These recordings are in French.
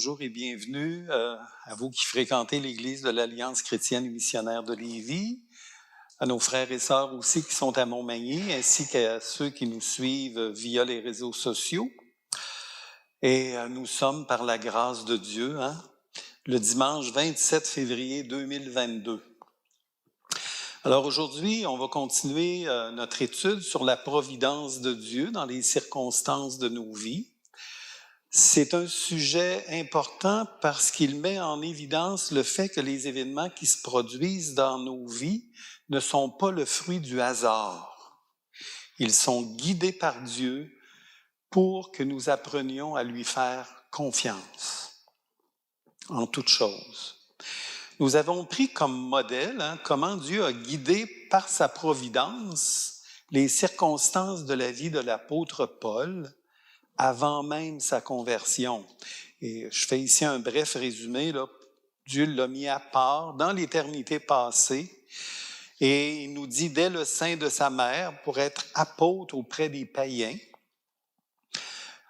bonjour et bienvenue à vous qui fréquentez l'Église de l'Alliance chrétienne et missionnaire de Lévis, à nos frères et sœurs aussi qui sont à Montmagny, ainsi qu'à ceux qui nous suivent via les réseaux sociaux. Et nous sommes, par la grâce de Dieu, le dimanche 27 février 2022. Alors aujourd'hui, on va continuer notre étude sur la providence de Dieu dans les circonstances de nos vies. C'est un sujet important parce qu'il met en évidence le fait que les événements qui se produisent dans nos vies ne sont pas le fruit du hasard. Ils sont guidés par Dieu pour que nous apprenions à lui faire confiance en toutes choses. Nous avons pris comme modèle comment Dieu a guidé par sa providence les circonstances de la vie de l'apôtre Paul avant même sa conversion. Et je fais ici un bref résumé. Dieu l'a mis à part dans l'éternité passée et il nous dit dès le sein de sa mère pour être apôtre auprès des païens,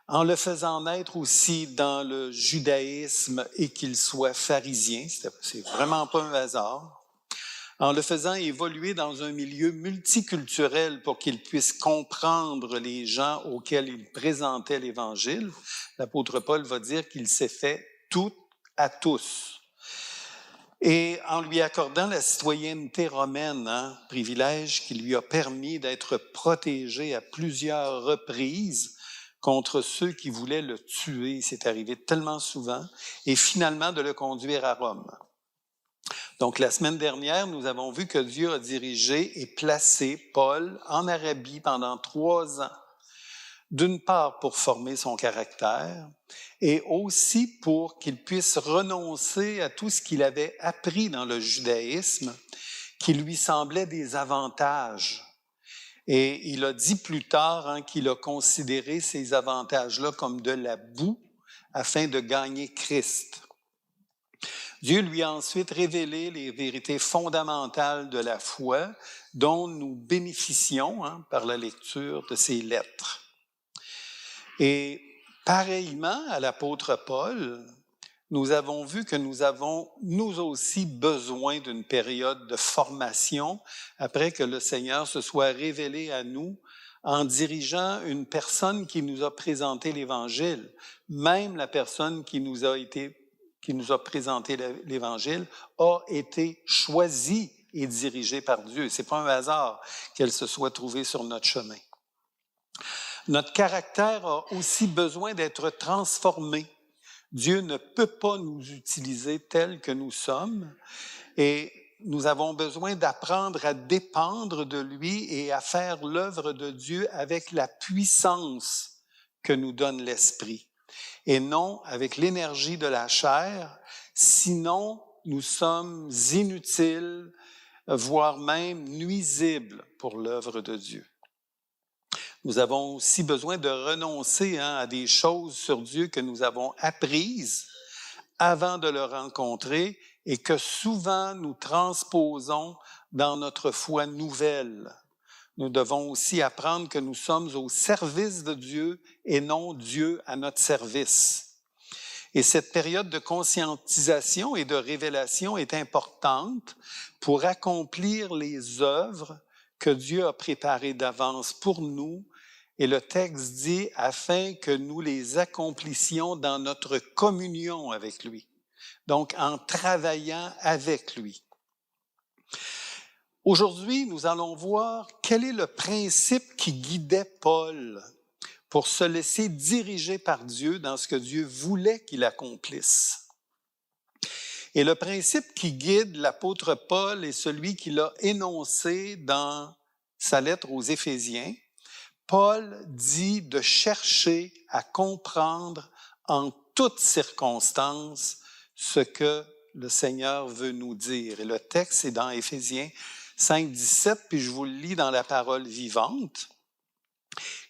en le faisant naître aussi dans le judaïsme et qu'il soit pharisien, c'est vraiment pas un hasard, en le faisant évoluer dans un milieu multiculturel pour qu'il puisse comprendre les gens auxquels il présentait l'Évangile. L'apôtre Paul va dire qu'il s'est fait tout à tous. Et en lui accordant la citoyenneté romaine, privilège qui lui a permis d'être protégé à plusieurs reprises contre ceux qui voulaient le tuer, c'est arrivé tellement souvent, et finalement de le conduire à Rome. Donc, la semaine dernière, nous avons vu que Dieu a dirigé et placé Paul en Arabie pendant 3 ans, d'une part pour former son caractère et aussi pour qu'il puisse renoncer à tout ce qu'il avait appris dans le judaïsme qui lui semblait des avantages. Et il a dit plus tard qu'il a considéré ces avantages-là comme de la boue afin de gagner Christ. Dieu lui a ensuite révélé les vérités fondamentales de la foi dont nous bénéficions par la lecture de ses lettres. Et pareillement à l'apôtre Paul, nous avons vu que nous avons nous aussi besoin d'une période de formation après que le Seigneur se soit révélé à nous en dirigeant une personne qui nous a présenté l'Évangile, même la personne qui nous a présenté l'Évangile, a été choisie et dirigée par Dieu. Ce n'est pas un hasard qu'elle se soit trouvée sur notre chemin. Notre caractère a aussi besoin d'être transformé. Dieu ne peut pas nous utiliser tels que nous sommes et nous avons besoin d'apprendre à dépendre de lui et à faire l'œuvre de Dieu avec la puissance que nous donne l'Esprit. Et non avec l'énergie de la chair, sinon nous sommes inutiles, voire même nuisibles pour l'œuvre de Dieu. Nous avons aussi besoin de renoncer à des choses sur Dieu que nous avons apprises avant de le rencontrer et que souvent nous transposons dans notre foi nouvelle. Nous devons aussi apprendre que nous sommes au service de Dieu et non Dieu à notre service. Et cette période de conscientisation et de révélation est importante pour accomplir les œuvres que Dieu a préparées d'avance pour nous. Et le texte dit afin que nous les accomplissions dans notre communion avec lui. Donc, en travaillant avec lui. Aujourd'hui, nous allons voir quel est le principe qui guidait Paul pour se laisser diriger par Dieu dans ce que Dieu voulait qu'il accomplisse. Et le principe qui guide l'apôtre Paul est celui qu'il a énoncé dans sa lettre aux Éphésiens. Paul dit de chercher à comprendre en toutes circonstances ce que le Seigneur veut nous dire. Et le texte est dans Éphésiens 5, 17, puis je vous le lis dans la parole vivante.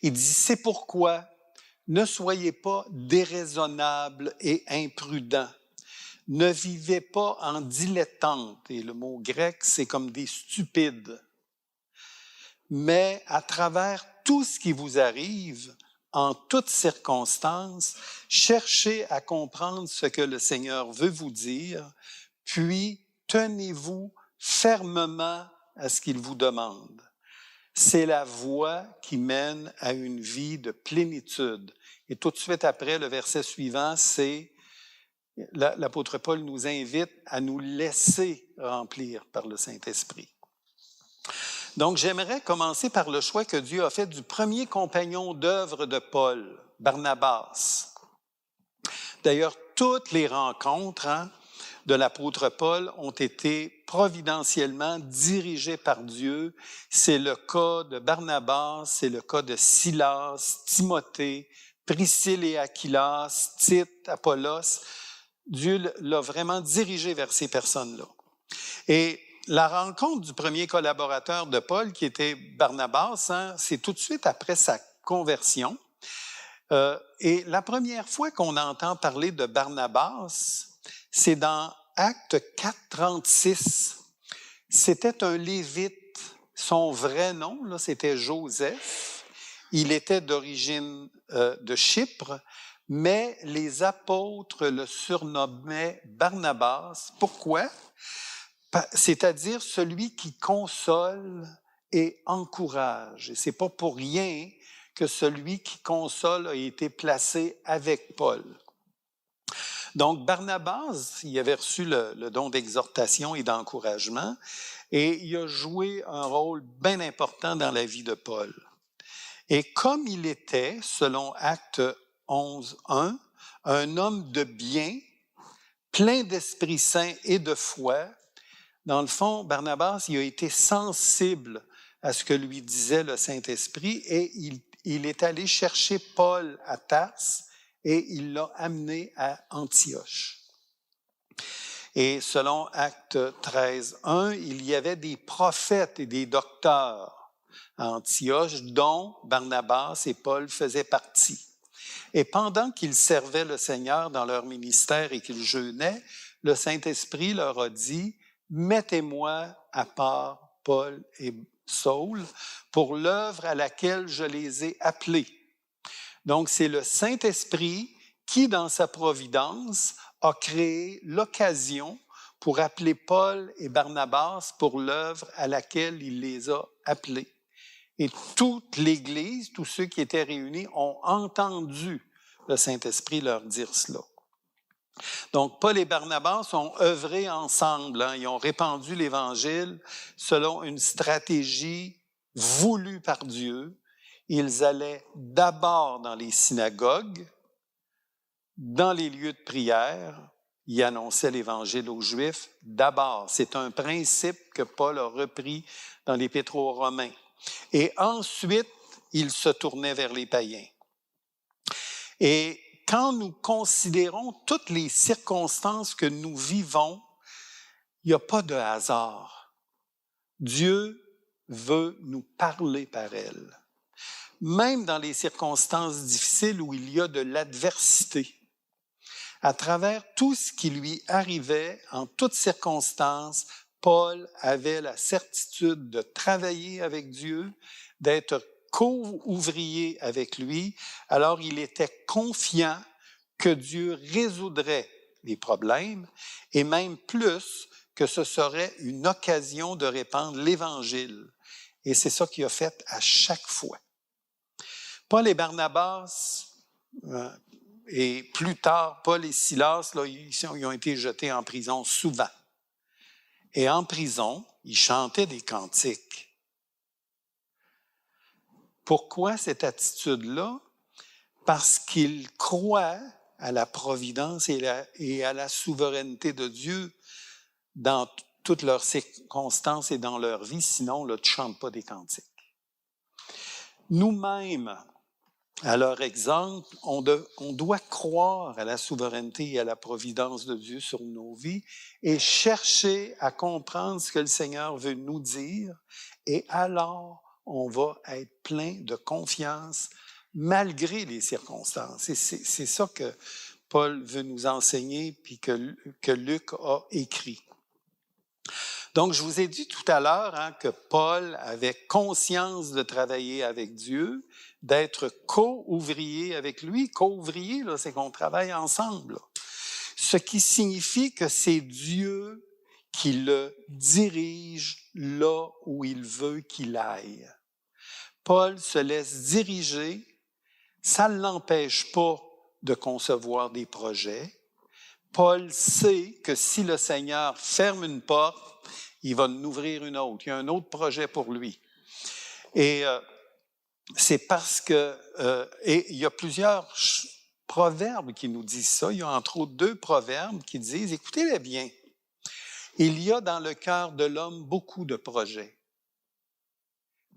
Il dit, c'est pourquoi ne soyez pas déraisonnables et imprudents. Ne vivez pas en dilettantes. Et le mot grec, c'est comme des stupides. Mais à travers tout ce qui vous arrive, en toutes circonstances, cherchez à comprendre ce que le Seigneur veut vous dire, puis tenez-vous fermement à ce qu'il vous demande. C'est la voie qui mène à une vie de plénitude. Et tout de suite après, le verset suivant, c'est l'apôtre Paul nous invite à nous laisser remplir par le Saint-Esprit. Donc, j'aimerais commencer par le choix que Dieu a fait du premier compagnon d'œuvre de Paul, Barnabas. D'ailleurs, toutes les rencontres de l'apôtre Paul ont été providentiellement dirigées par Dieu. C'est le cas de Barnabas, c'est le cas de Silas, Timothée, Priscille et Aquilas, Tite, Apollos. Dieu l'a vraiment dirigé vers ces personnes-là. Et la rencontre du premier collaborateur de Paul, qui était Barnabas, c'est tout de suite après sa conversion. Et la première fois qu'on entend parler de Barnabas, c'est dans Actes 4, 36. C'était un Lévite. Son vrai nom, là, c'était Joseph. Il était d'origine de Chypre, mais les apôtres le surnommaient Barnabas. Pourquoi? C'est-à-dire celui qui console et encourage. Et c'est pas pour rien que celui qui console a été placé avec Paul. Donc, Barnabas, il avait reçu le don d'exhortation et d'encouragement, et il a joué un rôle bien important dans la vie de Paul. Et comme il était, selon Actes 11, 1, un homme de bien, plein d'Esprit Saint et de foi, dans le fond, Barnabas, il a été sensible à ce que lui disait le Saint-Esprit et il est allé chercher Paul à Tarse et il l'a amené à Antioche. Et selon Actes 13, 1, il y avait des prophètes et des docteurs à Antioche, dont Barnabas et Paul faisaient partie. Et pendant qu'ils servaient le Seigneur dans leur ministère et qu'ils jeûnaient, le Saint-Esprit leur a dit: « Mettez-moi à part Paul et Saul pour l'œuvre à laquelle je les ai appelés. » Donc, c'est le Saint-Esprit qui, dans sa providence, a créé l'occasion pour appeler Paul et Barnabas pour l'œuvre à laquelle il les a appelés. Et toute l'Église, tous ceux qui étaient réunis, ont entendu le Saint-Esprit leur dire cela. Donc, Paul et Barnabas ont œuvré ensemble. Ils ont répandu l'Évangile selon une stratégie voulue par Dieu. Ils allaient d'abord dans les synagogues, dans les lieux de prière. Ils annonçaient l'Évangile aux Juifs d'abord. C'est un principe que Paul a repris dans l'Épître aux Romains. Et ensuite, ils se tournaient vers les païens. Et quand nous considérons toutes les circonstances que nous vivons, il n'y a pas de hasard. Dieu veut nous parler par elles. Même dans les circonstances difficiles où il y a de l'adversité, à travers tout ce qui lui arrivait, en toutes circonstances, Paul avait la certitude de travailler avec Dieu, d'être co-ouvrier avec lui. Alors, il était confiant que Dieu résoudrait les problèmes et même plus que ce serait une occasion de répandre l'Évangile. Et c'est ça qu'il a fait à chaque fois. Paul et Barnabas, et plus tard, Paul et Silas, là, ils ont été jetés en prison souvent. Et en prison, ils chantaient des cantiques. Pourquoi cette attitude-là? Parce qu'ils croient à la providence et à la souveraineté de Dieu dans toutes leurs circonstances et dans leur vie. Sinon, là, tu ne chantes pas des cantiques. Nous-mêmes, à leur exemple, on doit croire à la souveraineté et à la providence de Dieu sur nos vies et chercher à comprendre ce que le Seigneur veut nous dire. Et alors, on va être plein de confiance malgré les circonstances. Et c'est ça que Paul veut nous enseigner puis que Luc a écrit. Donc, je vous ai dit tout à l'heure que Paul avait conscience de travailler avec Dieu, d'être co-ouvrier avec lui. Co-ouvrier, là, c'est qu'on travaille ensemble. Là. Ce qui signifie que c'est Dieu qui le dirige là où il veut qu'il aille. Paul se laisse diriger, ça ne l'empêche pas de concevoir des projets. Paul sait que si le Seigneur ferme une porte, il va en ouvrir une autre. Il y a un autre projet pour lui. Et c'est parce que... et il y a plusieurs proverbes qui nous disent ça. Il y a entre autres 2 proverbes qui disent, écoutez-les bien, il y a dans le cœur de l'homme beaucoup de projets,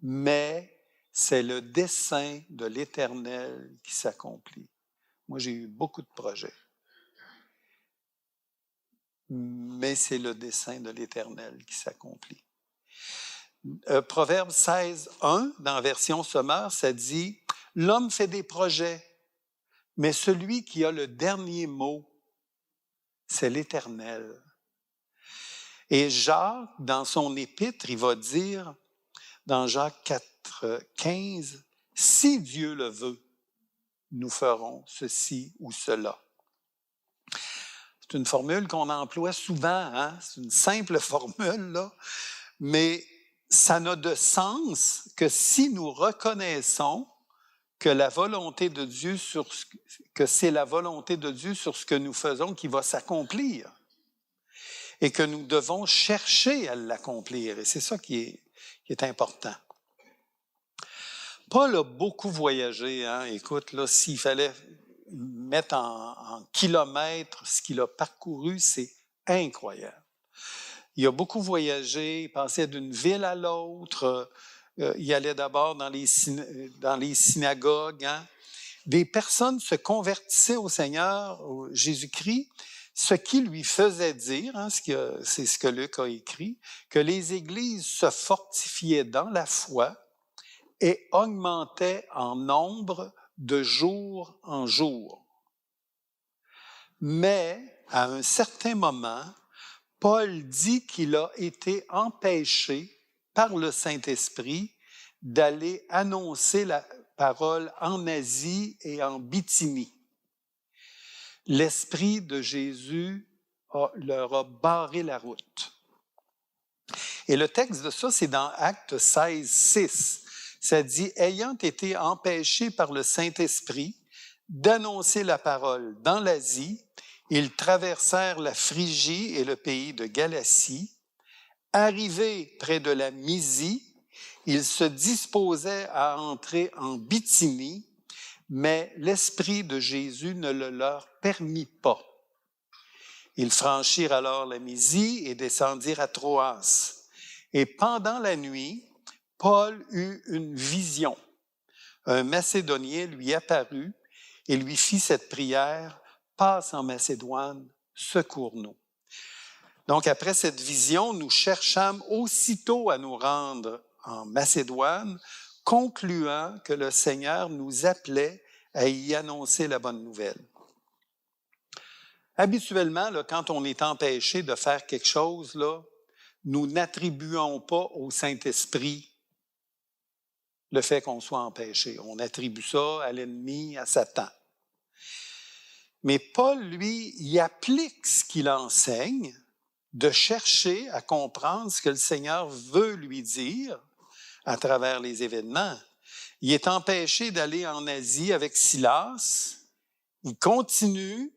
mais c'est le dessein de l'Éternel qui s'accomplit. Moi, j'ai eu beaucoup de projets, mais c'est le dessein de l'Éternel qui s'accomplit. Proverbe 16, 1, dans la version sommaire, ça dit « L'homme fait des projets, mais celui qui a le dernier mot, c'est l'Éternel. » Et Jacques, dans son épître, il va dire, dans Jacques 4, 15, « Si Dieu le veut, nous ferons ceci ou cela. » C'est une formule qu'on emploie souvent, hein? C'est une simple formule, là, mais ça n'a de sens que si nous reconnaissons que la volonté de Dieu que c'est la volonté de Dieu sur ce que nous faisons qui va s'accomplir et que nous devons chercher à l'accomplir. Et c'est ça qui est important. Paul a beaucoup voyagé. Hein? Écoute, là, s'il fallait mettre en kilomètres ce qu'il a parcouru, c'est incroyable. Il a beaucoup voyagé, il passait d'une ville à l'autre. Il allait d'abord dans les synagogues. Hein? Des personnes se convertissaient au Seigneur, au Jésus-Christ, ce qui lui faisait dire, hein, c'est ce que Luc a écrit, que les églises se fortifiaient dans la foi et augmentaient en nombre de jour en jour. Mais, à un certain moment, Paul dit qu'il a été empêché par le Saint-Esprit d'aller annoncer la parole en Asie et en Bithynie. L'Esprit de Jésus leur a barré la route. Et le texte de ça, c'est dans Actes 16, 6. Ça dit « Ayant été empêchés par le Saint-Esprit d'annoncer la parole dans l'Asie, ils traversèrent la Phrygie et le pays de Galatie. Arrivés près de la Mysie, ils se disposaient à entrer en Bithynie, mais l'Esprit de Jésus ne le leur permit pas. Ils franchirent alors la Mysie et descendirent à Troas. Et pendant la nuit, Paul eut une vision. Un Macédonien lui apparut et lui fit cette prière, « Passe en Macédoine, secours-nous. » Donc, après cette vision, nous cherchâmes aussitôt à nous rendre en Macédoine, concluant que le Seigneur nous appelait à y annoncer la bonne nouvelle. Habituellement, là, quand on est empêché de faire quelque chose, là, nous n'attribuons pas au Saint-Esprit le fait qu'on soit empêché. On attribue ça à l'ennemi, à Satan. Mais Paul, lui, il applique ce qu'il enseigne, de chercher à comprendre ce que le Seigneur veut lui dire à travers les événements. Il est empêché d'aller en Asie avec Silas. Il continue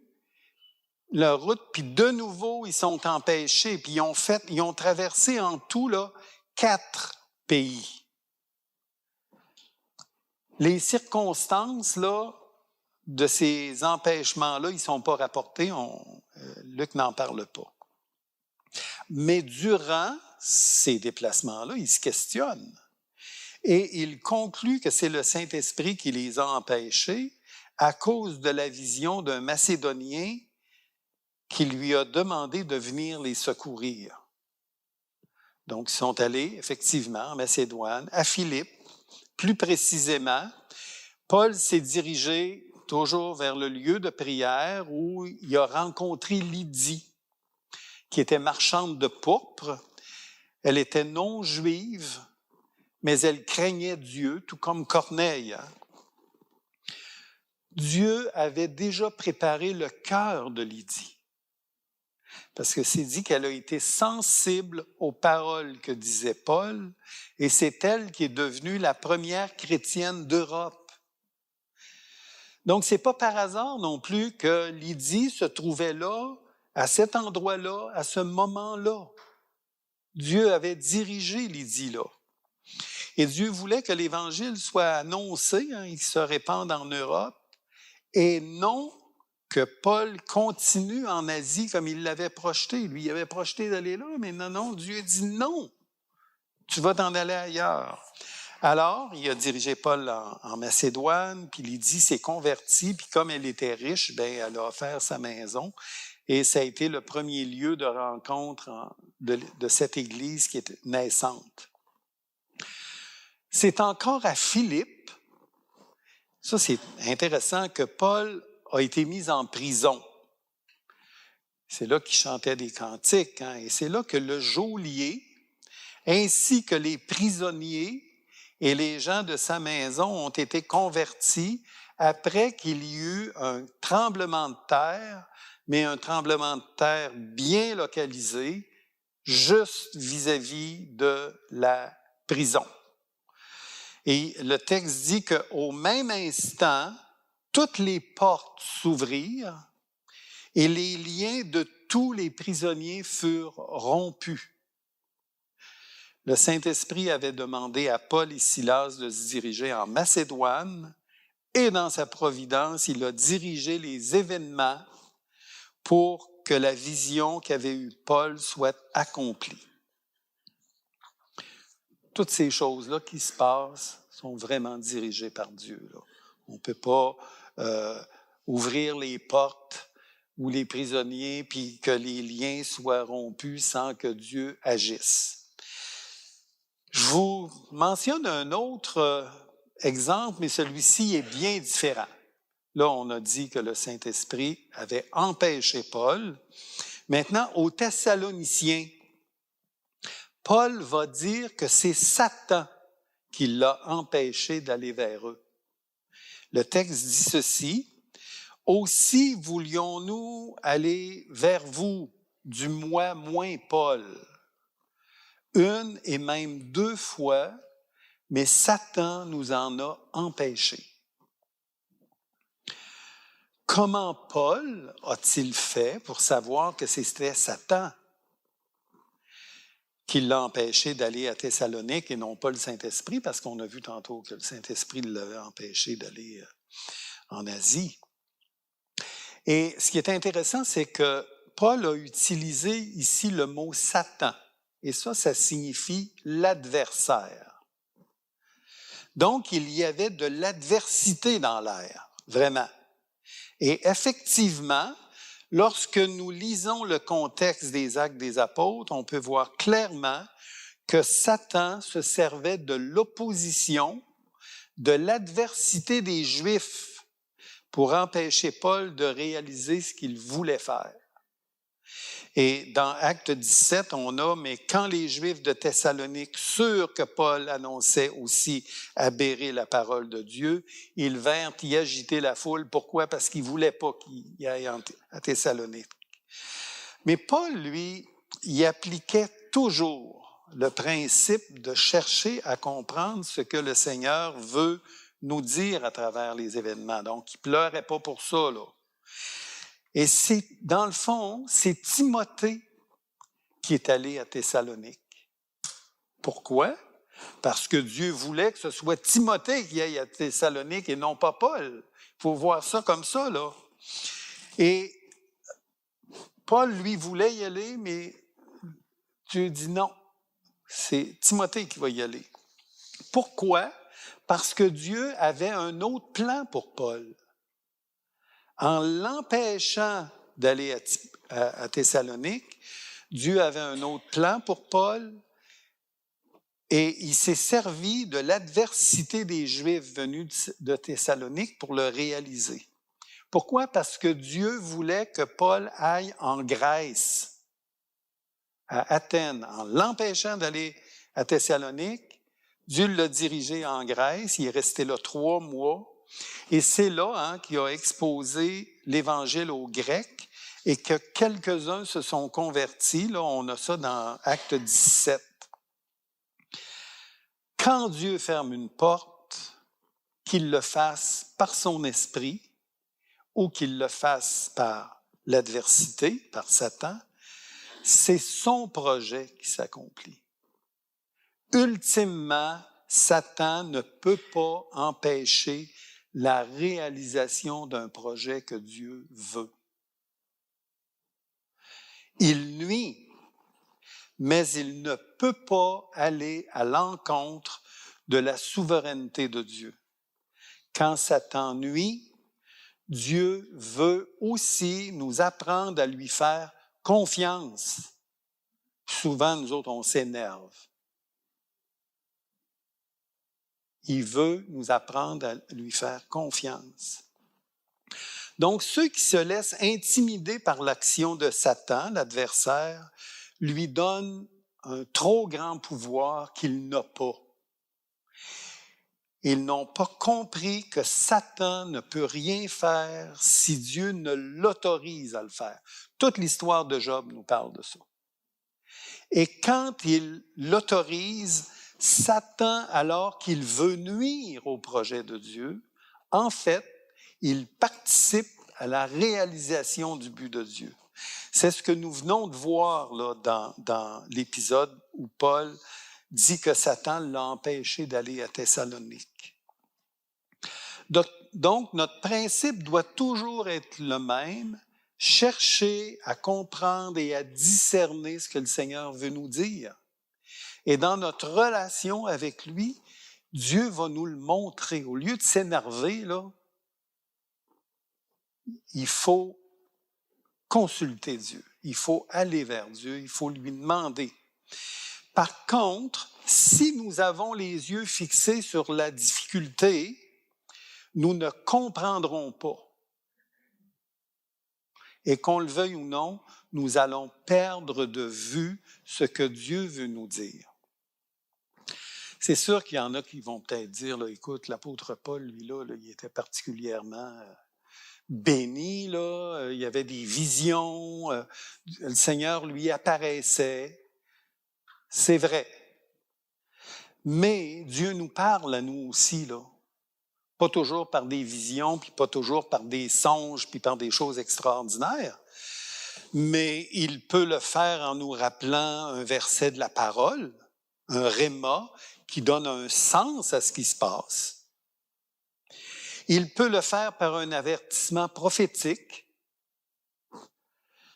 leur route, puis de nouveau, ils sont empêchés. Puis ils ont traversé en tout là, 4 pays. Les circonstances là, de ces empêchements-là, ils ne sont pas rapportés. Luc n'en parle pas. Mais durant ces déplacements-là, il se questionne. Et il conclut que c'est le Saint-Esprit qui les a empêchés à cause de la vision d'un Macédonien qui lui a demandé de venir les secourir. Donc, ils sont allés, effectivement, en Macédoine, à Philippe. Plus précisément, Paul s'est dirigé toujours vers le lieu de prière où il a rencontré Lydie, qui était marchande de pourpre. Elle était non juive, mais elle craignait Dieu, tout comme Corneille. Dieu avait déjà préparé le cœur de Lydie. Parce que c'est dit qu'elle a été sensible aux paroles que disait Paul, et c'est elle qui est devenue la première chrétienne d'Europe. Donc, c'est pas par hasard non plus que Lydie se trouvait là, à cet endroit-là, à ce moment-là. Dieu avait dirigé Lydie là. Et Dieu voulait que l'Évangile soit annoncé, il se répande en Europe, et non que Paul continue en Asie comme il l'avait projeté. Lui, il avait projeté d'aller là, mais non, Dieu dit non, tu vas t'en aller ailleurs. Alors, il a dirigé Paul en Macédoine, puis Lydie s'est convertie, puis comme elle était riche, elle a offert sa maison, et ça a été le premier lieu de rencontre de cette Église qui est naissante. C'est encore à Philippe, ça c'est intéressant, que Paul a été mis en prison. C'est là qu'il chantait des cantiques, et c'est là que le geôlier, ainsi que les prisonniers et les gens de sa maison ont été convertis après qu'il y eut un tremblement de terre, mais un tremblement de terre bien localisé, juste vis-à-vis de la prison. Et le texte dit qu'au même instant, toutes les portes s'ouvrirent et les liens de tous les prisonniers furent rompus. Le Saint-Esprit avait demandé à Paul et Silas de se diriger en Macédoine et dans sa providence, il a dirigé les événements pour que la vision qu'avait eue Paul soit accomplie. Toutes ces choses-là qui se passent sont vraiment dirigées par Dieu. Là. On ne peut pas ouvrir les portes ou les prisonniers puis que les liens soient rompus sans que Dieu agisse. Je vous mentionne un autre exemple, mais celui-ci est bien différent. Là, on a dit que le Saint-Esprit avait empêché Paul. Maintenant, aux Thessaloniciens, Paul va dire que c'est Satan qui l'a empêché d'aller vers eux. Le texte dit ceci, « Aussi voulions-nous aller vers vous, du moins Paul, une et même 2 fois, mais Satan nous en a empêchés. » Comment Paul a-t-il fait pour savoir que c'était Satan qui l'a empêché d'aller à Thessalonique et non pas le Saint-Esprit, parce qu'on a vu tantôt que le Saint-Esprit l'avait empêché d'aller en Asie. Et ce qui est intéressant, c'est que Paul a utilisé ici le mot Satan, et ça signifie l'adversaire. Donc, il y avait de l'adversité dans l'air, vraiment. Et effectivement, lorsque nous lisons le contexte des Actes des Apôtres, on peut voir clairement que Satan se servait de l'opposition, de l'adversité des Juifs pour empêcher Paul de réaliser ce qu'il voulait faire. Et dans Acte 17, on a « Mais quand les Juifs de Thessalonique surent que Paul annonçait aussi à Bérée la parole de Dieu, ils vinrent y agiter la foule. » Pourquoi? Parce qu'ils ne voulaient pas qu'il y aille à Thessalonique. Mais Paul, lui, y appliquait toujours le principe de chercher à comprendre ce que le Seigneur veut nous dire à travers les événements. Donc, il ne pleurait pas pour ça, là. Et c'est, dans le fond, c'est Timothée qui est allé à Thessalonique. Pourquoi? Parce que Dieu voulait que ce soit Timothée qui aille à Thessalonique et non pas Paul. Il faut voir ça comme ça, là. Et Paul, lui, voulait y aller, mais Dieu dit non. C'est Timothée qui va y aller. Pourquoi? Parce que Dieu avait un autre plan pour Paul. En l'empêchant d'aller à Thessalonique, Dieu avait un autre plan pour Paul et il s'est servi de l'adversité des Juifs venus de Thessalonique pour le réaliser. Pourquoi? Parce que Dieu voulait que Paul aille en Grèce à Athènes en l'empêchant d'aller à Thessalonique. Dieu l'a dirigé en Grèce. Il est resté là 3 mois. Et c'est là qu'il a exposé l'Évangile aux Grecs et que quelques-uns se sont convertis. Là, on a ça dans Acte 17. Quand Dieu ferme une porte, qu'il le fasse par son esprit ou qu'il le fasse par l'adversité, par Satan, c'est son projet qui s'accomplit. Ultimement, Satan ne peut pas empêcher la réalisation d'un projet que Dieu veut. Il nuit, mais il ne peut pas aller à l'encontre de la souveraineté de Dieu. Quand Satan nuit, Dieu veut aussi nous apprendre à lui faire confiance. Souvent, nous autres, on s'énerve. Il veut nous apprendre à lui faire confiance. Donc, ceux qui se laissent intimider par l'action de Satan, l'adversaire, lui donnent un trop grand pouvoir qu'il n'a pas. Ils n'ont pas compris que Satan ne peut rien faire si Dieu ne l'autorise à le faire. Toute l'histoire de Job nous parle de ça. Et quand il l'autorise, Satan, alors qu'il veut nuire au projet de Dieu, en fait, il participe à la réalisation du but de Dieu. C'est ce que nous venons de voir là, dans l'épisode où Paul dit que Satan l'a empêché d'aller à Thessalonique. Donc, notre principe doit toujours être le même, chercher à comprendre et à discerner ce que le Seigneur veut nous dire. Et dans notre relation avec lui, Dieu va nous le montrer. Au lieu de s'énerver, là, il faut consulter Dieu. Il faut aller vers Dieu. Il faut lui demander. Par contre, si nous avons les yeux fixés sur la difficulté, nous ne comprendrons pas. Et qu'on le veuille ou non, nous allons perdre de vue ce que Dieu veut nous dire. C'est sûr qu'il y en a qui vont peut-être dire, là, écoute, l'apôtre Paul, lui, là, il était particulièrement béni, là, il y avait des visions, le Seigneur lui apparaissait. C'est vrai. Mais Dieu nous parle à nous aussi, là. Pas toujours par des visions, puis pas toujours par des songes, puis par des choses extraordinaires. Mais il peut le faire en nous rappelant un verset de la parole, un réma, qui donne un sens à ce qui se passe. Il peut le faire par un avertissement prophétique,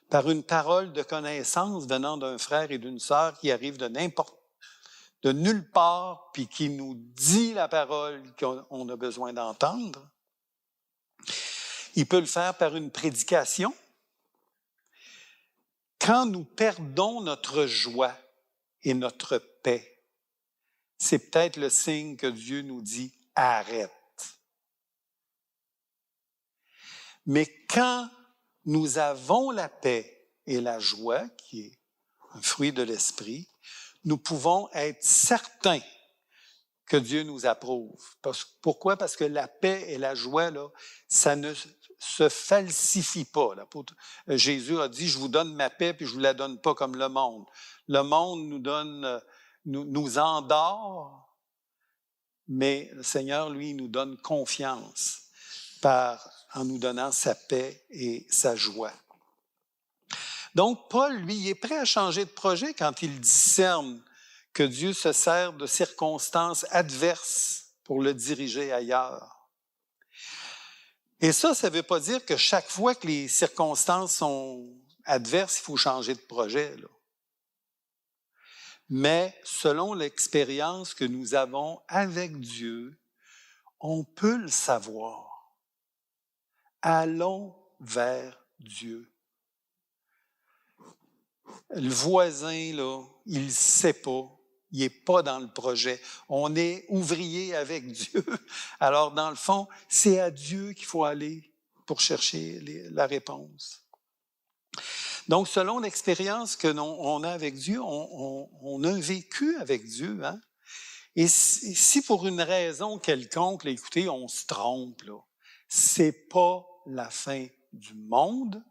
par une parole de connaissance venant d'un frère et d'une sœur qui arrive de nulle part, puis qui nous dit la parole qu'on a besoin d'entendre. Il peut le faire par une prédication. Quand nous perdons notre joie et notre paix, c'est peut-être le signe que Dieu nous dit « arrête ». Mais quand nous avons la paix et la joie, qui est un fruit de l'esprit, nous pouvons être certains que Dieu nous approuve. Pourquoi? Parce que la paix et la joie, là, ça ne se falsifie pas. Jésus a dit, je vous donne ma paix, puis je vous la donne pas comme le monde. Le monde nous endort, mais le Seigneur, lui, nous donne confiance en nous donnant sa paix et sa joie. Donc, Paul, lui, il est prêt à changer de projet quand il discerne que Dieu se sert de circonstances adverses pour le diriger ailleurs. Et ça ne veut pas dire que chaque fois que les circonstances sont adverses, il faut changer de projet, là. Mais selon l'expérience que nous avons avec Dieu, on peut le savoir. Allons vers Dieu. Le voisin, là, il ne sait pas. Il n'est pas dans le projet. On est ouvrier avec Dieu. Alors, dans le fond, c'est à Dieu qu'il faut aller pour chercher la réponse. Donc, selon l'expérience que on a avec Dieu, on a un vécu avec Dieu. Hein? Et si pour une raison quelconque, là, écoutez, on se trompe, là, c'est pas la fin du monde,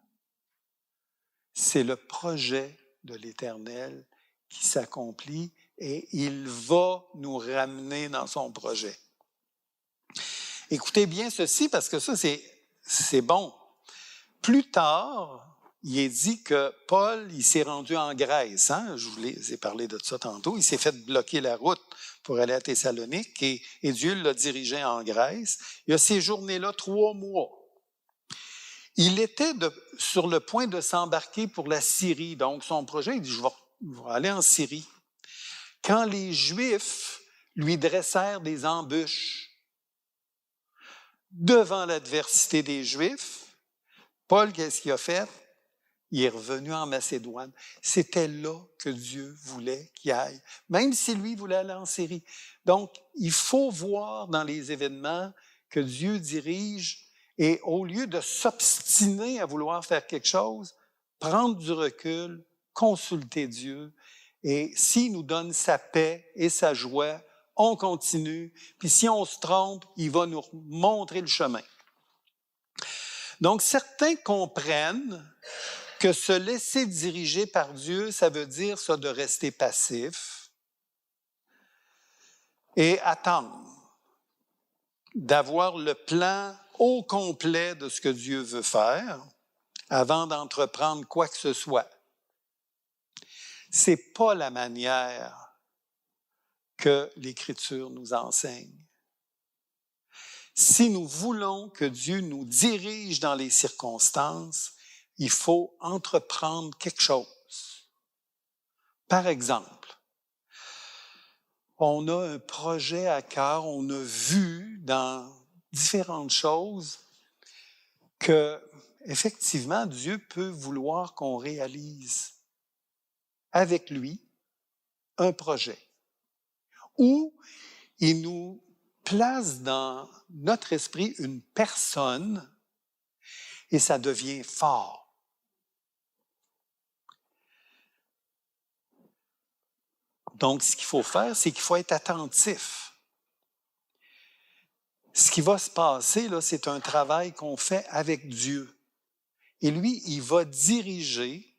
c'est le projet de l'Éternel qui s'accomplit et il va nous ramener dans son projet. Écoutez bien ceci parce que ça, c'est bon. Plus tard, il est dit que Paul, il s'est rendu en Grèce. Hein? Je vous ai parlé de ça tantôt. Il s'est fait bloquer la route pour aller à Thessalonique et Dieu l'a dirigé en Grèce. Il a séjourné là 3 mois. Il était sur le point de s'embarquer pour la Syrie. Donc, son projet, il dit, je vais aller en Syrie. Quand les Juifs lui dressèrent des embûches devant l'adversité des Juifs, Paul, qu'est-ce qu'il a fait? Il est revenu en Macédoine. C'était là que Dieu voulait qu'il aille, même si lui voulait aller en Syrie. Donc, il faut voir dans les événements que Dieu dirige et au lieu de s'obstiner à vouloir faire quelque chose, prendre du recul, consulter Dieu et s'il nous donne sa paix et sa joie, on continue. Puis si on se trompe, il va nous montrer le chemin. Donc, certains comprennent que se laisser diriger par Dieu, ça veut dire ça de rester passif et attendre, d'avoir le plan au complet de ce que Dieu veut faire avant d'entreprendre quoi que ce soit. C'est pas la manière que l'Écriture nous enseigne. Si nous voulons que Dieu nous dirige dans les circonstances, il faut entreprendre quelque chose. Par exemple, on a un projet à cœur, on a vu dans différentes choses que, effectivement, Dieu peut vouloir qu'on réalise avec lui un projet. Ou il nous place dans notre esprit une personne et ça devient fort. Donc, ce qu'il faut faire, c'est qu'il faut être attentif. Ce qui va se passer, là, c'est un travail qu'on fait avec Dieu. Et lui, il va diriger.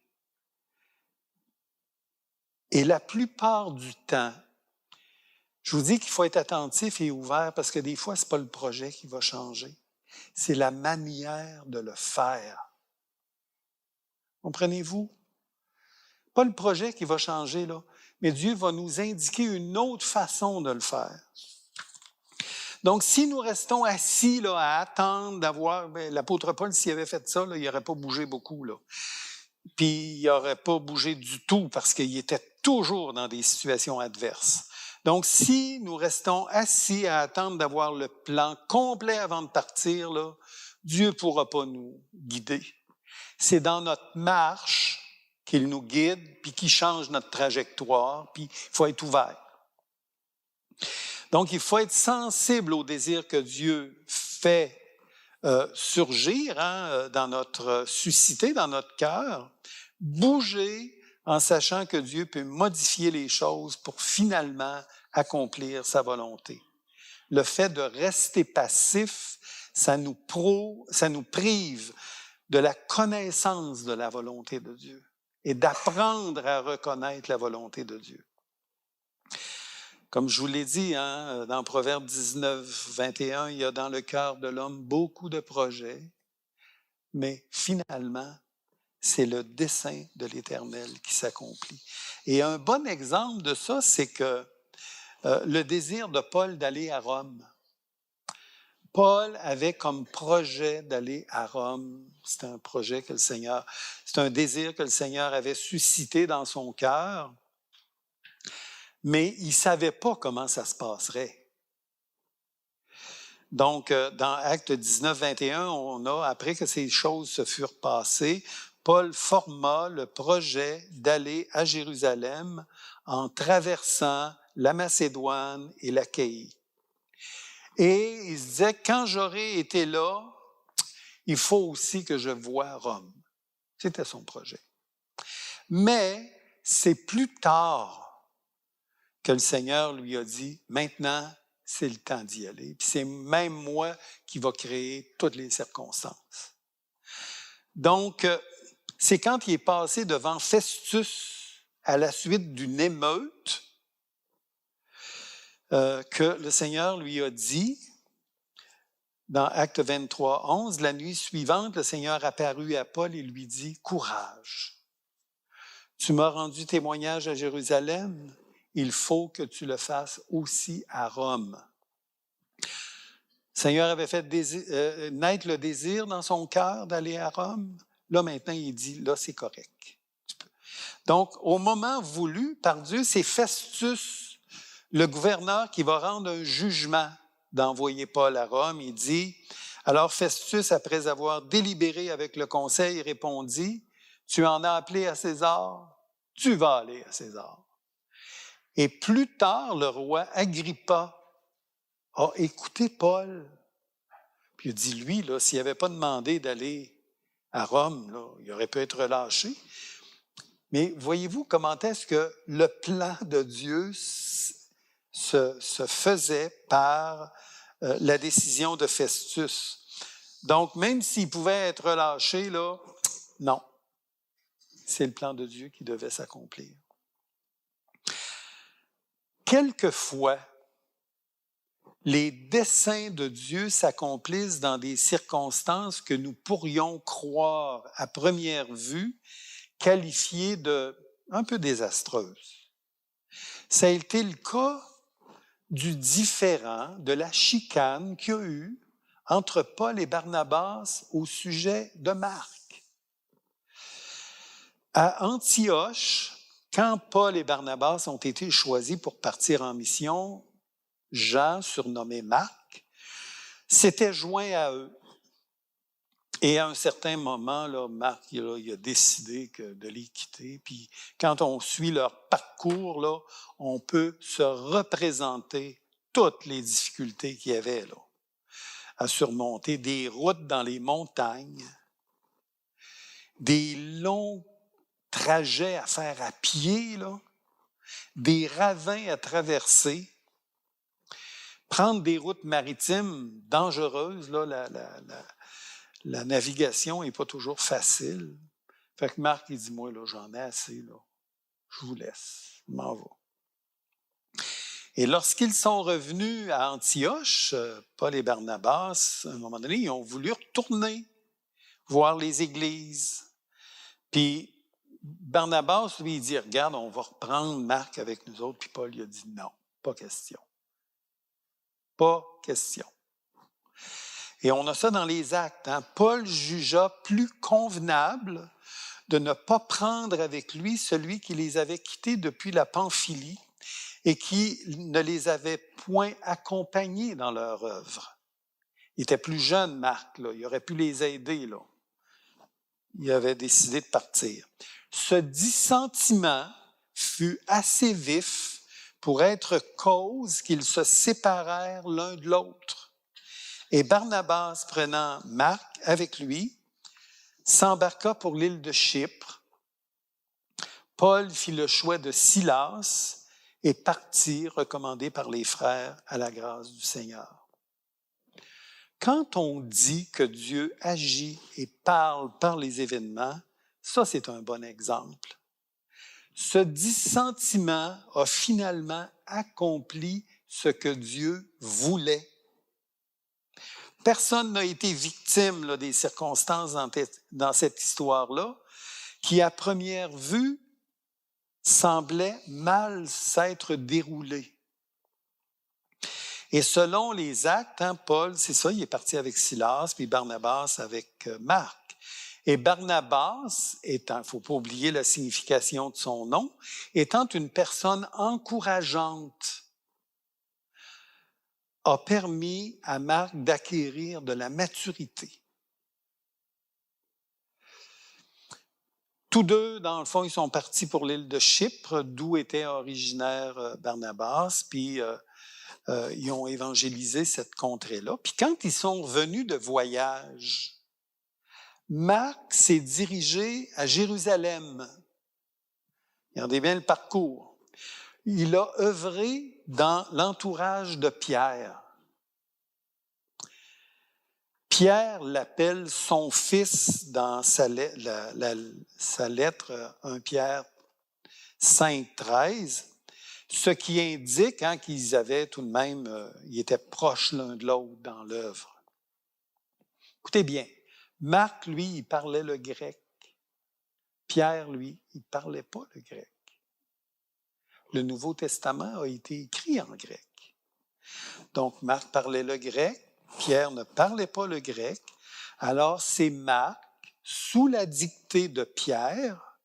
Et la plupart du temps, je vous dis qu'il faut être attentif et ouvert parce que des fois, ce n'est pas le projet qui va changer. C'est la manière de le faire. Comprenez-vous? Pas le projet qui va changer, là, mais Dieu va nous indiquer une autre façon de le faire. Donc, si nous restons assis là, à attendre d'avoir... l'apôtre Paul, s'il avait fait ça, là, il n'aurait pas bougé beaucoup. Là. Puis, il n'aurait pas bougé du tout parce qu'il était toujours dans des situations adverses. Donc, si nous restons assis à attendre d'avoir le plan complet avant de partir, là, Dieu ne pourra pas nous guider. C'est dans notre marche qu'il nous guide, puis qu'il change notre trajectoire, puis il faut être ouvert. Donc, il faut être sensible au désir que Dieu fait surgir susciter dans notre cœur, bouger en sachant que Dieu peut modifier les choses pour finalement accomplir sa volonté. Le fait de rester passif, ça nous prive de la connaissance de la volonté de Dieu et d'apprendre à reconnaître la volonté de Dieu. Comme je vous l'ai dit, dans Proverbe 19, 21, il y a dans le cœur de l'homme beaucoup de projets, mais finalement, c'est le dessein de l'Éternel qui s'accomplit. Et un bon exemple de ça, c'est que le désir de Paul d'aller à Rome. Paul avait comme projet d'aller à Rome. C'est un désir que le Seigneur avait suscité dans son cœur, mais il ne savait pas comment ça se passerait. Donc, dans Actes 19, 21, on a, après que ces choses se furent passées, Paul forma le projet d'aller à Jérusalem en traversant la Macédoine et l'Achaïe. Et il se disait, quand j'aurai été là, il faut aussi que je voie Rome. C'était son projet. Mais c'est plus tard que le Seigneur lui a dit, maintenant, c'est le temps d'y aller. Puis c'est même moi qui va créer toutes les circonstances. Donc, c'est quand il est passé devant Festus à la suite d'une émeute que le Seigneur lui a dit, dans Acte 23, 11, la nuit suivante, le Seigneur apparut à Paul et lui dit, « Courage, tu m'as rendu témoignage à Jérusalem, il faut que tu le fasses aussi à Rome. » Le Seigneur avait fait naître le désir dans son cœur d'aller à Rome. Là, maintenant, il dit, là, c'est correct. Donc, au moment voulu par Dieu, c'est Festus, le gouverneur, qui va rendre un jugement d'envoyer Paul à Rome. Il dit, alors Festus, après avoir délibéré avec le conseil, répondit, « Tu en as appelé à César, tu vas aller à César. » Et plus tard, le roi Agrippa a écouté Paul. Puis il a dit, lui, là, s'il n'avait pas demandé d'aller à Rome, là, il aurait pu être relâché. Mais voyez-vous comment est-ce que le plan de Dieu se faisait par la décision de Festus. Donc, même s'il pouvait être relâché, là, non. C'est le plan de Dieu qui devait s'accomplir. Quelquefois, les desseins de Dieu s'accomplissent dans des circonstances que nous pourrions croire à première vue qualifiées de un peu désastreuses. Ça a été le cas du différend, de la chicane qu'il y a eu entre Paul et Barnabas au sujet de Marc. À Antioche, quand Paul et Barnabas ont été choisis pour partir en mission, Jean, surnommé Marc, s'était joint à eux. Et à un certain moment, là, Marc il a décidé de les quitter. Puis quand on suit leur parcours, là, on peut se représenter toutes les difficultés qu'il y avait là, à surmonter, des routes dans les montagnes, des longs trajets à faire à pied, là, des ravins à traverser, prendre des routes maritimes dangereuses, là, la navigation n'est pas toujours facile. Fait que Marc, il dit, moi, là, j'en ai assez, là. Je vous laisse, je m'en vais. Et lorsqu'ils sont revenus à Antioche, Paul et Barnabas, à un moment donné, ils ont voulu retourner voir les églises. Puis Barnabas, lui, il dit, regarde, on va reprendre Marc avec nous autres. Puis Paul, il a dit, non, pas question. Pas question. Et on a ça dans les actes. Hein? Paul jugea plus convenable de ne pas prendre avec lui celui qui les avait quittés depuis la Pamphylie et qui ne les avait point accompagnés dans leur œuvre. Il était plus jeune, Marc, là. Il aurait pu les aider, là. Il avait décidé de partir. Ce dissentiment fut assez vif pour être cause qu'ils se séparèrent l'un de l'autre. Et Barnabas, prenant Marc avec lui, s'embarqua pour l'île de Chypre. Paul fit le choix de Silas et partit, recommandé par les frères à la grâce du Seigneur. Quand on dit que Dieu agit et parle par les événements, ça c'est un bon exemple. Ce dissentiment a finalement accompli ce que Dieu voulait. Personne n'a été victime là, des circonstances dans cette histoire-là, qui à première vue semblait mal s'être déroulée. Et selon les actes, hein, Paul, c'est ça, il est parti avec Silas, puis Barnabas avec Marc. Et Barnabas, étant, il ne faut pas oublier la signification de son nom, étant une personne encourageante, a permis à Marc d'acquérir de la maturité. Tous deux, dans le fond, ils sont partis pour l'île de Chypre, d'où était originaire Barnabas, puis ils ont évangélisé cette contrée-là. Puis quand ils sont revenus de voyage, Marc s'est dirigé à Jérusalem Regardez bien le parcours. Il a œuvré dans l'entourage de Pierre. Pierre l'appelle son fils dans sa lettre 1 Pierre 5,13, ce qui indique qu'ils avaient tout de même, ils étaient proches l'un de l'autre dans l'œuvre. Écoutez bien, Marc, lui, il parlait le grec. Pierre, lui, il ne parlait pas le grec. Le Nouveau Testament a été écrit en grec. Donc, Marc parlait le grec, Pierre ne parlait pas le grec. Alors, c'est Marc, sous la dictée de Pierre,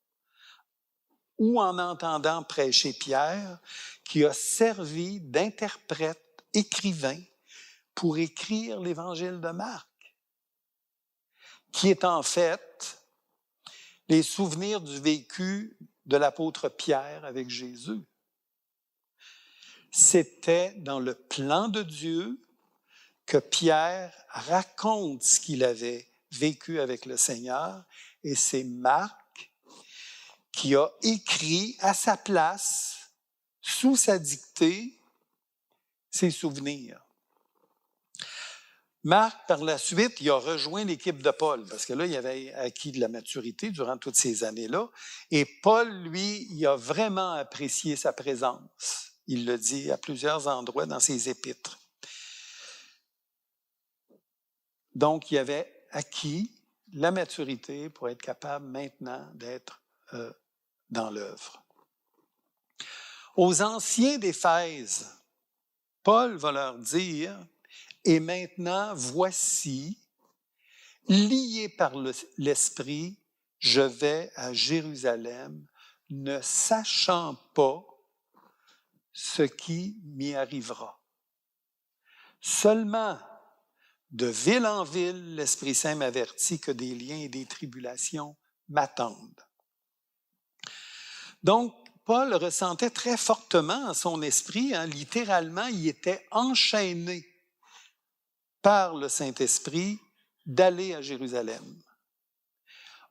ou en entendant prêcher Pierre, qui a servi d'interprète, écrivain, pour écrire l'Évangile de Marc, qui est en fait les souvenirs du vécu de l'apôtre Pierre avec Jésus. C'était dans le plan de Dieu que Pierre raconte ce qu'il avait vécu avec le Seigneur, et c'est Marc qui a écrit à sa place, sous sa dictée, ses souvenirs. Marc, par la suite, il a rejoint l'équipe de Paul, parce que là, il avait acquis de la maturité durant toutes ces années-là, et Paul, lui, il a vraiment apprécié sa présence. Il le dit à plusieurs endroits dans ses épîtres. Donc, il avait acquis la maturité pour être capable maintenant d'être dans l'œuvre. Aux anciens d'Éphèse, Paul va leur dire « Et maintenant, voici, lié par l'Esprit, je vais à Jérusalem, ne sachant pas ce qui m'y arrivera. Seulement, de ville en ville, l'Esprit Saint m'avertit que des liens et des tribulations m'attendent. » Donc, Paul ressentait très fortement en son esprit, littéralement, il était enchaîné par le Saint-Esprit d'aller à Jérusalem.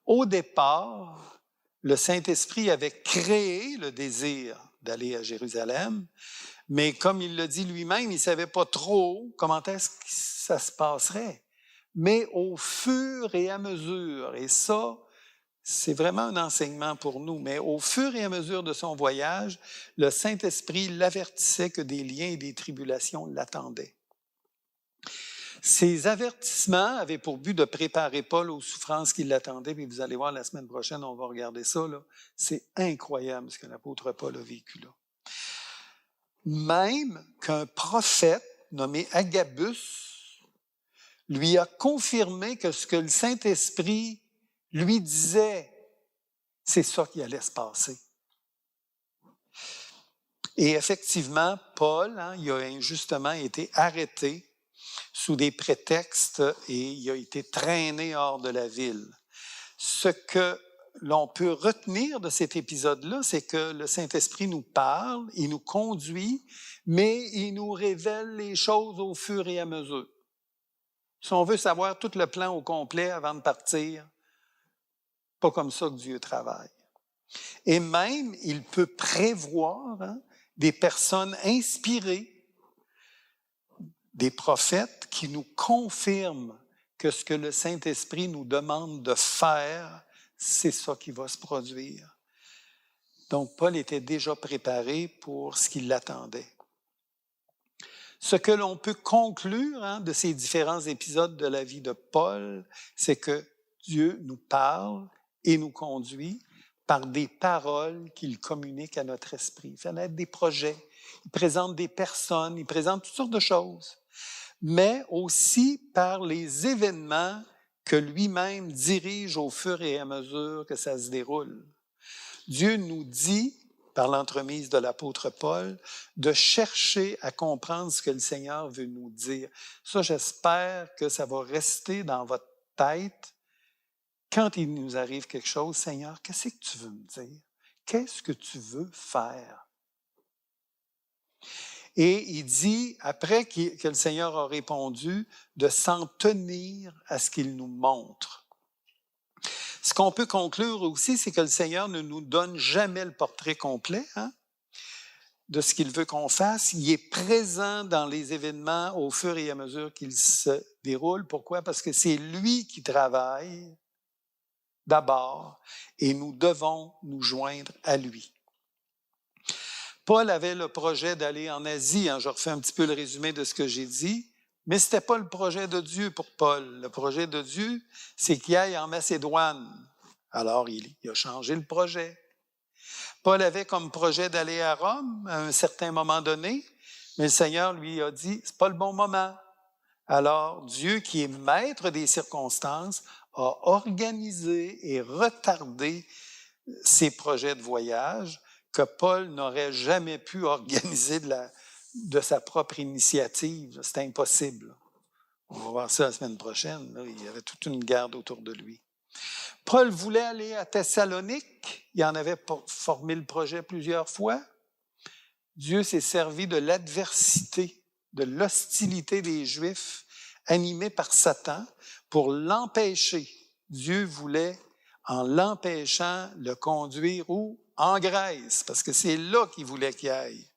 Au départ, le Saint-Esprit avait créé le désir d'aller à Jérusalem, mais comme il le dit lui-même, il ne savait pas trop comment est-ce que ça se passerait. Mais au fur et à mesure, et ça, c'est vraiment un enseignement pour nous, mais au fur et à mesure de son voyage, le Saint-Esprit l'avertissait que des liens et des tribulations l'attendaient. Ces avertissements avaient pour but de préparer Paul aux souffrances qui l'attendaient, puis vous allez voir la semaine prochaine, on va regarder ça. Là. C'est incroyable ce que l'apôtre Paul a vécu là. Même qu'un prophète nommé Agabus lui a confirmé que ce que le Saint-Esprit lui disait, c'est ça qui allait se passer. Et effectivement, Paul, il a injustement été arrêté sous des prétextes et il a été traîné hors de la ville. Ce que l'on peut retenir de cet épisode-là, c'est que le Saint-Esprit nous parle, il nous conduit, mais il nous révèle les choses au fur et à mesure. Si on veut savoir tout le plan au complet avant de partir, pas comme ça que Dieu travaille. Et même, il peut prévoir des personnes inspirées, des prophètes qui nous confirment que ce que le Saint-Esprit nous demande de faire, c'est ça qui va se produire. Donc, Paul était déjà préparé pour ce qui l'attendait. Ce que l'on peut conclure de ces différents épisodes de la vie de Paul, c'est que Dieu nous parle et nous conduit par des paroles qu'il communique à notre esprit. Il fait naître des projets, il présente des personnes, il présente toutes sortes de choses, mais aussi par les événements que lui-même dirige au fur et à mesure que ça se déroule. Dieu nous dit, par l'entremise de l'apôtre Paul, de chercher à comprendre ce que le Seigneur veut nous dire. Ça, j'espère que ça va rester dans votre tête. Quand il nous arrive quelque chose, Seigneur, qu'est-ce que tu veux me dire? Qu'est-ce que tu veux faire? Et il dit, après que le Seigneur a répondu, de s'en tenir à ce qu'il nous montre. Ce qu'on peut conclure aussi, c'est que le Seigneur ne nous donne jamais le portrait complet de ce qu'il veut qu'on fasse. Il est présent dans les événements au fur et à mesure qu'ils se déroulent. Pourquoi? Parce que c'est lui qui travaille d'abord et nous devons nous joindre à lui. Paul avait le projet d'aller en Asie. Je refais un petit peu le résumé de ce que j'ai dit. Mais ce n'était pas le projet de Dieu pour Paul. Le projet de Dieu, c'est qu'il aille en Macédoine. Alors, il a changé le projet. Paul avait comme projet d'aller à Rome à un certain moment donné, mais le Seigneur lui a dit, c'est pas le bon moment. Alors, Dieu, qui est maître des circonstances, a organisé et retardé ses projets de voyage que Paul n'aurait jamais pu organiser de sa propre initiative. C'était impossible. On va voir ça la semaine prochaine. Là. Il y avait toute une garde autour de lui. Paul voulait aller à Thessalonique. Il en avait formé le projet plusieurs fois. Dieu s'est servi de l'adversité, de l'hostilité des Juifs, animés par Satan, pour l'empêcher. Dieu voulait, en l'empêchant, le conduire où? En Grèce, parce que c'est là qu'il voulait qu'il aille.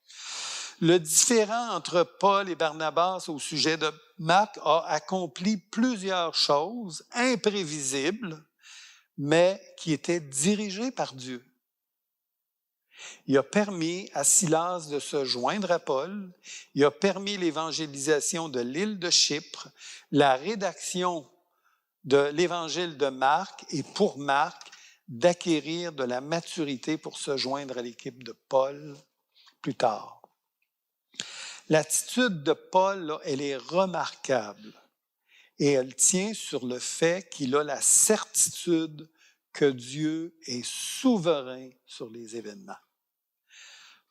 Le différend entre Paul et Barnabas au sujet de Marc a accompli plusieurs choses imprévisibles, mais qui étaient dirigées par Dieu. Il a permis à Silas de se joindre à Paul, il a permis l'évangélisation de l'île de Chypre, la rédaction de l'évangile de Marc et pour Marc, d'acquérir de la maturité pour se joindre à l'équipe de Paul plus tard. L'attitude de Paul, là, elle est remarquable et elle tient sur le fait qu'il a la certitude que Dieu est souverain sur les événements.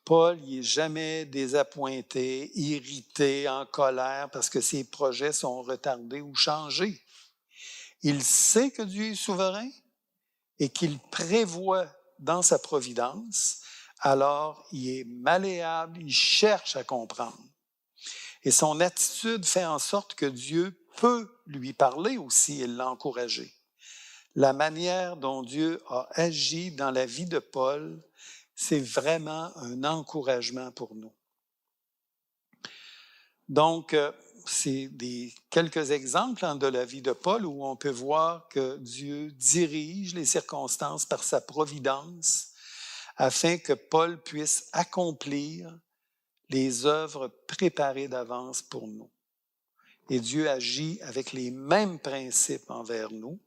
Paul, il n'est jamais désappointé, irrité, en colère parce que ses projets sont retardés ou changés. Il sait que Dieu est souverain et qu'il prévoit dans sa providence, alors il est malléable, il cherche à comprendre. Et son attitude fait en sorte que Dieu peut lui parler aussi et l'encourager. La manière dont Dieu a agi dans la vie de Paul, c'est vraiment un encouragement pour nous. Donc, c'est quelques exemples de la vie de Paul où on peut voir que Dieu dirige les circonstances par sa providence afin que Paul puisse accomplir les œuvres préparées d'avance pour nous. Et Dieu agit avec les mêmes principes envers nous.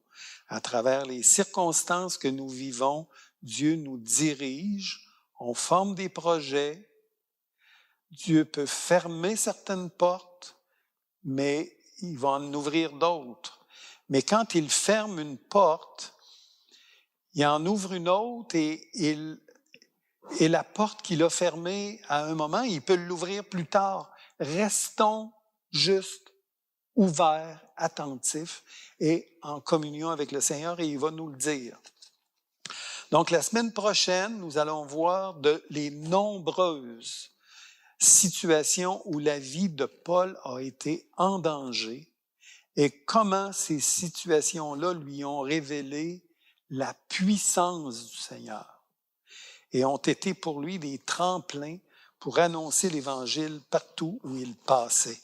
À travers les circonstances que nous vivons, Dieu nous dirige, on forme des projets. Dieu peut fermer certaines portes, mais il va en ouvrir d'autres. Mais quand il ferme une porte, il en ouvre une autre et la porte qu'il a fermée à un moment, il peut l'ouvrir plus tard. Restons juste ouverts, attentifs et en communion avec le Seigneur et il va nous le dire. Donc, la semaine prochaine, nous allons voir les nombreuses situations où la vie de Paul a été en danger et comment ces situations-là lui ont révélé la puissance du Seigneur et ont été pour lui des tremplins pour annoncer l'Évangile partout où il passait.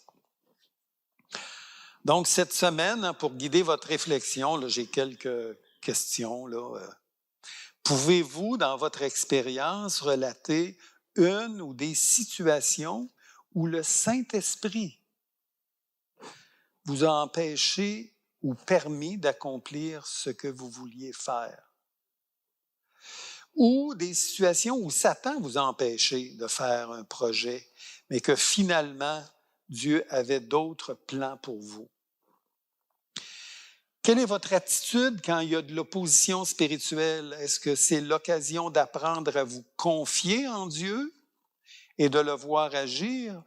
Donc, cette semaine, pour guider votre réflexion, là, j'ai quelques questions. Pouvez-vous, dans votre expérience, relater une ou des situations où le Saint-Esprit vous a empêché ou permis d'accomplir ce que vous vouliez faire? Ou des situations où Satan vous a empêché de faire un projet, mais que finalement, Dieu avait d'autres plans pour vous. Quelle est votre attitude quand il y a de l'opposition spirituelle? Est-ce que c'est l'occasion d'apprendre à vous confier en Dieu et de le voir agir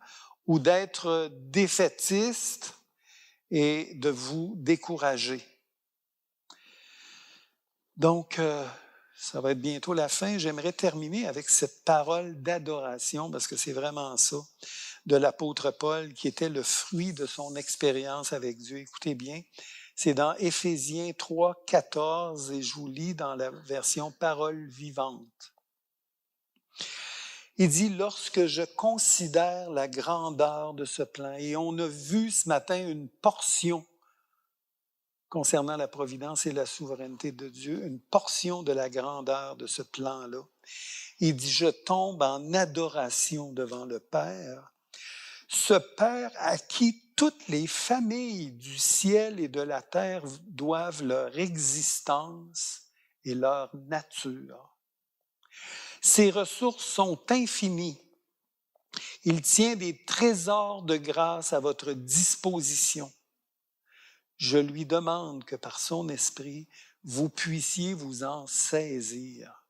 ou d'être défaitiste et de vous décourager? Donc, ça va être bientôt la fin. J'aimerais terminer avec cette parole d'adoration parce que c'est vraiment ça. de l'apôtre Paul, qui était le fruit de son expérience avec Dieu. Écoutez bien, c'est dans Éphésiens 3, 14, et je vous lis dans la version Parole vivante. Il dit, lorsque je considère la grandeur de ce plan, et on a vu ce matin une portion concernant la providence et la souveraineté de Dieu, une portion de la grandeur de ce plan-là. Il dit, je tombe en adoration devant le Père, ce Père à qui toutes les familles du ciel et de la terre doivent leur existence et leur nature. Ses ressources sont infinies. Il tient des trésors de grâce à votre disposition. Je lui demande que par son esprit, vous puissiez vous en saisir.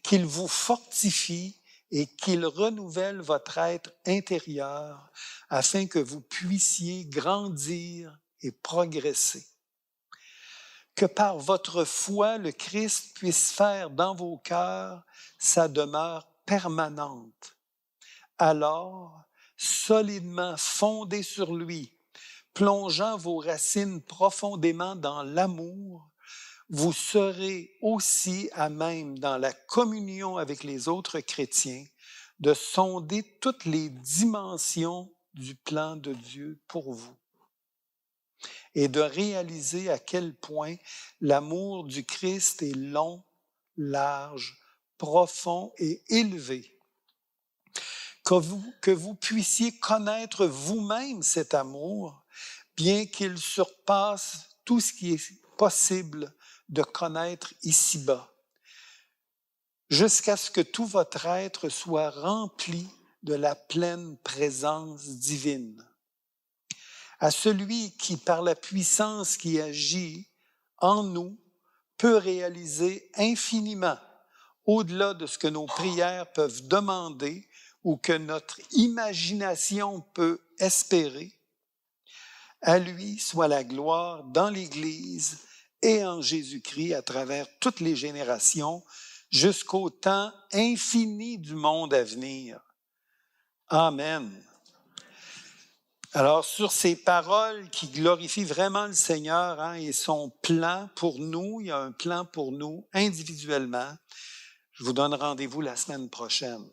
Qu'il vous fortifie et qu'il renouvelle votre être intérieur afin que vous puissiez grandir et progresser. Que par votre foi, le Christ puisse faire dans vos cœurs sa demeure permanente. Alors, solidement fondés sur lui, plongeant vos racines profondément dans l'amour, vous serez aussi à même, dans la communion avec les autres chrétiens, de sonder toutes les dimensions du plan de Dieu pour vous et de réaliser à quel point l'amour du Christ est long, large, profond et élevé. Que vous puissiez connaître vous-même cet amour, bien qu'il surpasse tout ce qui est possible de connaître ici-bas, jusqu'à ce que tout votre être soit rempli de la pleine présence divine. À celui qui, par la puissance qui agit en nous, peut réaliser infiniment, au-delà de ce que nos prières peuvent demander ou que notre imagination peut espérer, à lui soit la gloire dans l'Église et en Jésus-Christ à travers toutes les générations, jusqu'au temps infini du monde à venir. Amen. Alors, sur ces paroles qui glorifient vraiment le Seigneur et son plan pour nous, il y a un plan pour nous individuellement. Je vous donne rendez-vous la semaine prochaine.